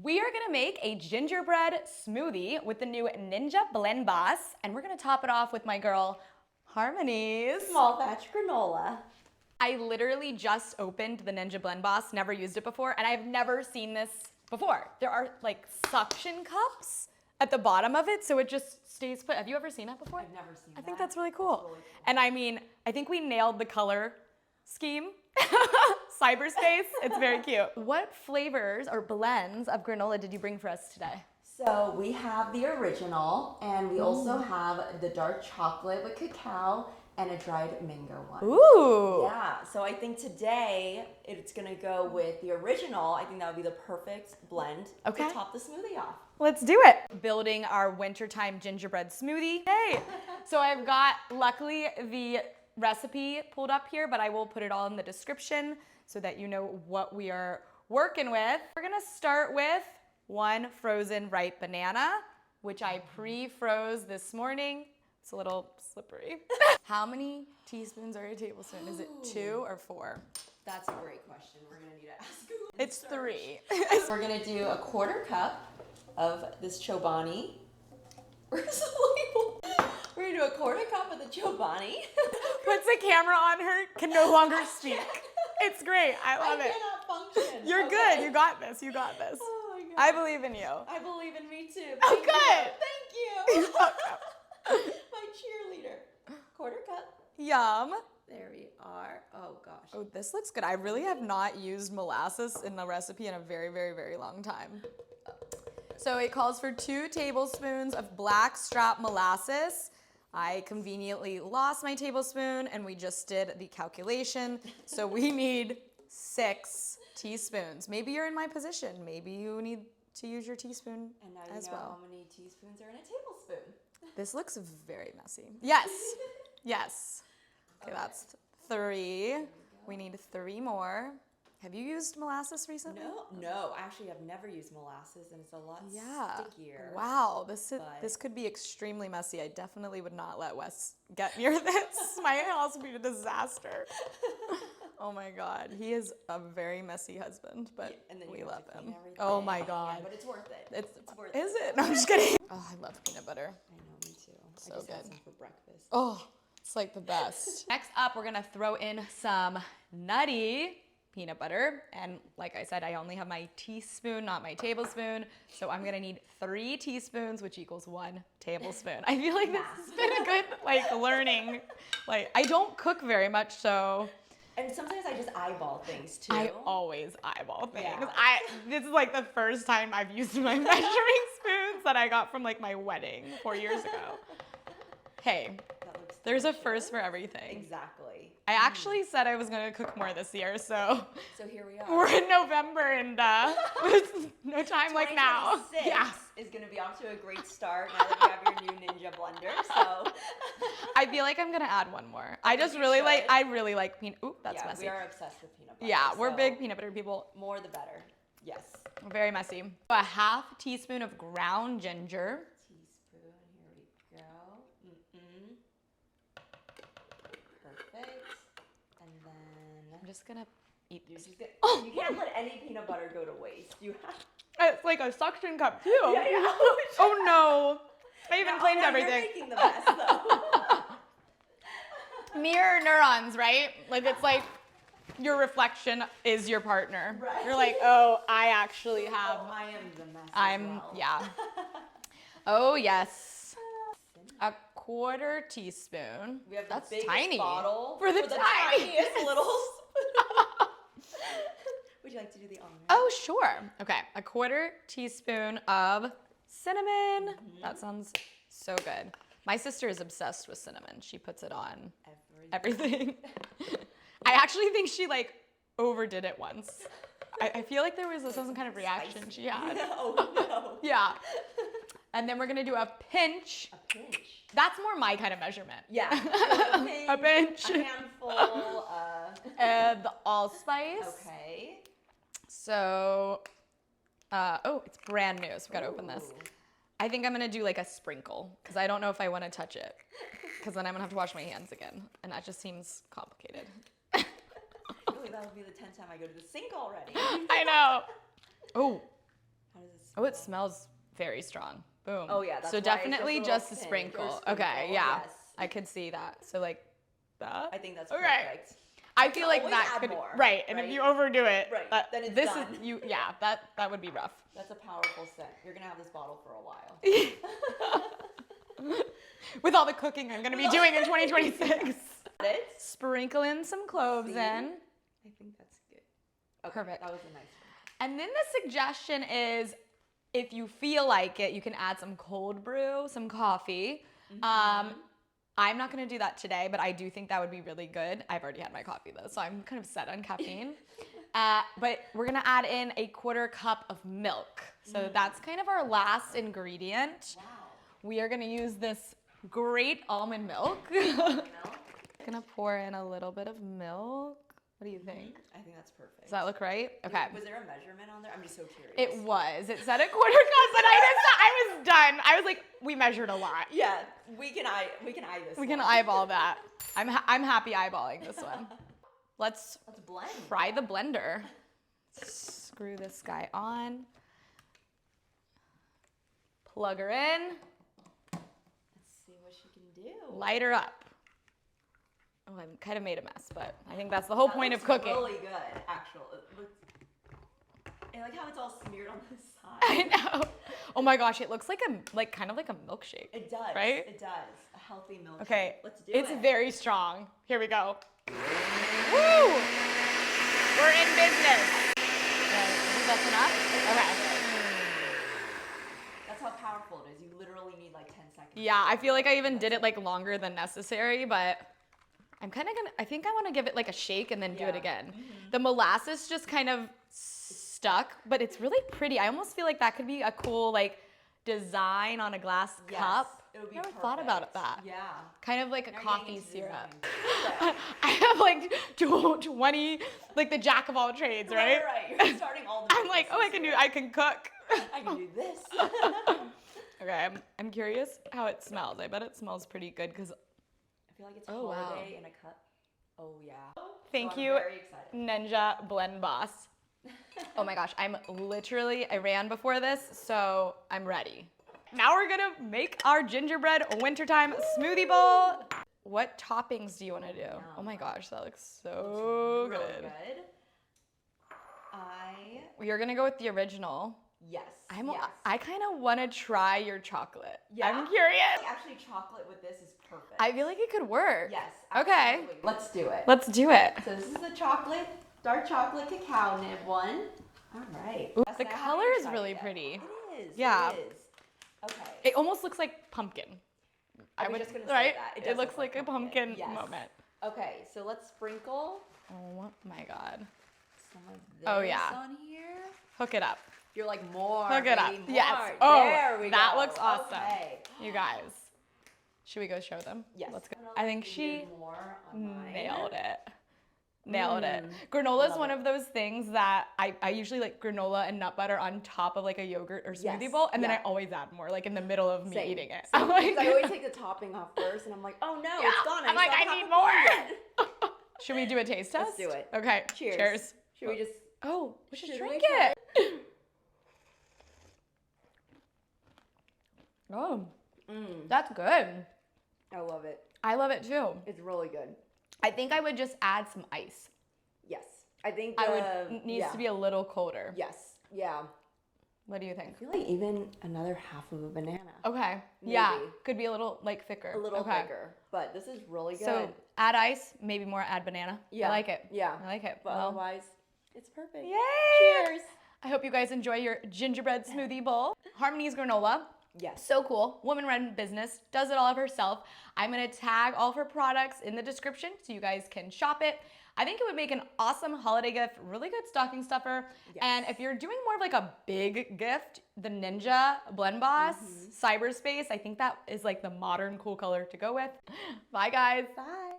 We are gonna make a gingerbread smoothie with the new Ninja BlendBOSS, and we're gonna top it off with my girl, Harmony's small batch granola. I literally just opened the Ninja BlendBOSS, never used it before, and I've never seen this before. There are like suction cups at the bottom of it, so it just stays put. Have you ever seen that before? I've never seen that. I think that's really cool. Really cool. And I mean, I think we nailed the color scheme. Cyberspace, it's very cute. What flavors or blends of granola did you bring for us today? So we have the original, and we also have the dark chocolate with cacao and a dried mango one. Ooh. Yeah, so I think today it's gonna go with the original. I think that would be the perfect blend to top the smoothie off. Let's do it. Building our wintertime gingerbread smoothie. Hey, so I've got, luckily, the recipe pulled up here, but I will put it all in the description so that you know what we are working with. We're gonna start with one frozen ripe banana, which I pre-froze this morning. It's a little slippery. How many teaspoons are a tablespoon? Is it 2 or 4? That's a great question. We're gonna need to ask Google. It's 3. We're gonna do a 1/4 cup of this Chobani. Where's the label? We're gonna do a 1/4 cup of the Chobani. Puts a camera on her, can no longer speak. It's great, I love it. I cannot function. You're good, you got this, you got this. Oh my God. I believe in you. I believe in me too. Oh, Thank good. You. Thank you. My cheerleader. 1/4 cup. Yum. There we are. Oh gosh. Oh, this looks good. I really have not used molasses in a recipe in a very, very, very long time. So it calls for 2 tablespoons of black strap molasses. I conveniently lost my tablespoon and we just did the calculation. So we need 6 teaspoons. Maybe you're in my position. Maybe you need to use your teaspoon And now you as know well. how many teaspoons are in a tablespoon. This looks very messy. Yes, yes. Okay, that's 3. We need 3 more. Have you used molasses recently? No. Actually, I've never used molasses, and it's a lot stickier. Wow, this could be extremely messy. I definitely would not let Wes get near this. My house would be a disaster. Oh my God, he is a very messy husband, but and then we love him. Everything. Oh my God. Yeah, but it's worth it. It's worth Is it. it? No, I'm just kidding. Oh, I love peanut butter. I know, me too. So I just had good. some for breakfast. Oh, it's like the best. Next up, we're gonna throw in some nutty peanut butter. And like I said, I only have my teaspoon, not my tablespoon. So I'm gonna need 3 teaspoons, which equals 1 tablespoon. I feel like this has been a good learning. I don't cook very much, so. And sometimes I just eyeball things too. I always eyeball things. Yeah. This is like the first time I've used my measuring spoons that I got from my wedding 4 years ago. Hey, there's a first for everything. Exactly. I actually said I was gonna cook more this year, so here we are. we're in November and there's no time like now. Yeah. Is gonna be off to a great start now that you have your new Ninja blender. So I feel like I'm gonna add one more. I really like peanut. Ooh, that's messy. We are obsessed with peanut butter. Yeah, we're big peanut butter people. More the better. Yes. Very messy. A 1/2 teaspoon of ground ginger. Teaspoon. Here we go. Perfect. And then I'm just gonna eat this. you can't let any peanut butter go to waste. You have. It's like a suction cup too. Yeah. Oh no. I even cleaned everything. You're making the mess though. Mirror neurons, right? It's like your reflection is your partner. Right. You're like, oh, I actually have. Oh, I am the mess. Yeah. Oh yes. A 1/4 teaspoon. We have That's the biggest tiny bottle for the tiniest little. Would you like to do the honors? Oh sure. Okay, a 1/4 teaspoon of cinnamon. That sounds so good. My sister is obsessed with cinnamon. She puts it on everything. I actually think she overdid it once. I feel like there was some kind of reaction she had. Oh no. Yeah. And then we're gonna do a pinch. A pinch. That's more my kind of measurement. Yeah. A pinch. A handful. The allspice. Okay. So, it's brand new, so we gotta open this. I think I'm gonna do a sprinkle, because I don't know if I wanna touch it, because then I'm gonna have to wash my hands again, and that just seems complicated. Really, that would be the 10th time I go to the sink already. I know. Oh, How does this Oh, it smells very strong. Boom. Oh yeah, that's so why it's definitely just just a pinch or sprinkle. sprinkle, Okay, yeah. yes. I could see that. So like that. I think that's Okay. perfect. I You feel can like always that add could more, right, and if you overdo it, right, then it's this done. is you. Yeah, that would be rough. That's a powerful scent. You're gonna have this bottle for a while. With all the cooking I'm gonna be doing in 2026. It's Sprinkle in some cloves in. I think that's good. Okay, Perfect. That was a nice one. And then the suggestion is, if you feel like it, you can add some cold brew, some coffee. I'm not gonna do that today, but I do think that would be really good. I've already had my coffee though, so I'm kind of set on caffeine. But we're gonna add in a 1/4 cup of milk. So that's kind of our last ingredient. Wow. We are gonna use this great almond milk. Gonna pour in a little bit of milk. What do you think? I think that's perfect. Does that look right? Okay. Was there a measurement on there? I'm just so curious. It was. It said a 1/4 cup, but I was done. I was like, we measured a lot. Yeah, we can eye this. We can eyeball that. I'm happy eyeballing this one. Let's blend. fry the blender. Screw this guy on. Plug her in. Let's see what she can do. Light her up. Oh, I kind of made a mess, but I think that's the whole point of cooking. Really good, actually. I like how it's all smeared on the side. I know. Oh my gosh, it looks like kind of like a milkshake. It does. Right? It does. A healthy milkshake. Okay. Let's do it's it. very strong. Here we go. Woo! We're in business. I think that's enough? Okay. That's how powerful it is. You literally need like 10 seconds. Yeah, I feel like I even did it like longer than necessary, but I think I want to give it like a shake and then do it again. The molasses just kind of stuck, but it's really pretty. I almost feel like that could be a cool like design on a glass cup. It would be Never perfect. thought about that. Yeah. Kind of like a Now you're coffee getting into syrup. design. I have like 20, like the jack of all trades, right? Right. You're starting all the I'm like, oh, I can cook. I can do this. Okay, I'm curious how it smells. I bet it smells pretty good because I feel like it's Oh, wow. holiday in a cup. Oh yeah. thank So you, I'm very excited. Ninja BlendBOSS. Oh my gosh, I ran before this, so I'm ready. Now we're gonna make our gingerbread wintertime smoothie bowl. What toppings do you want to do? Oh my gosh, that looks so Really good. You're gonna go with the original. Yes. I kind of want to try your chocolate. Yeah? I'm curious. Actually, chocolate with this is perfect. I feel like it could work. Yes. Okay. Absolutely. Let's do it. Let's do it. So this is the chocolate, dark chocolate cacao nib one. All right. Ooh, Yes, the I haven't color is tried really it yet. pretty. It is. Yeah. It is. Okay. It almost looks like pumpkin. I was just gonna say right? that. It It does looks look like like a pumpkin yes. moment. Okay, so let's sprinkle Oh my god. some of this Oh, yeah. on here. Hook it up. You're like more. Hook it up. baby, more. Yes. Oh, there we that go. looks awesome. Okay. You guys. Should we go show them? Yes. Let's go. don't know I if think we she did more on mine. nailed it. Nailed it. Granola is one of those things that I usually like granola and nut butter on top of like a yogurt or smoothie Yes, bowl, and then yeah. I always add more, like in the middle of me Same, eating it. same. I'm like, Because I always take the topping off first, and I'm like, oh no, it's gone. I'm like, still I have need the more. bowl yet. Should we do a taste test? Let's do it. Okay. Cheers. Cheers. Should we just? Oh, we should Should drink we try? it. Oh, that's good. I love it. I love it too. It's really good. I think I would just add some ice. Yes, I think Needs to be a little colder. Yes. Yeah. What do you think? I feel like even another half of a banana. Okay. Yeah. Maybe. Could be a little like thicker. A little okay. thicker, but this is really good. So add ice, maybe more add banana. Yeah. I like it. Yeah. I like it. But Well, otherwise, it's perfect. yay! Cheers. I hope you guys enjoy your gingerbread smoothie bowl. Harmony's granola. Yes. So cool. Woman-run business. Does it all of herself. I'm going to tag all of her products in the description so you guys can shop it. I think it would make an awesome holiday gift. Really good stocking stuffer. Yes. And if you're doing more of like a big gift, the Ninja BlendBOSS Cyberspace, I think that is like the modern cool color to go with. Bye guys. Bye.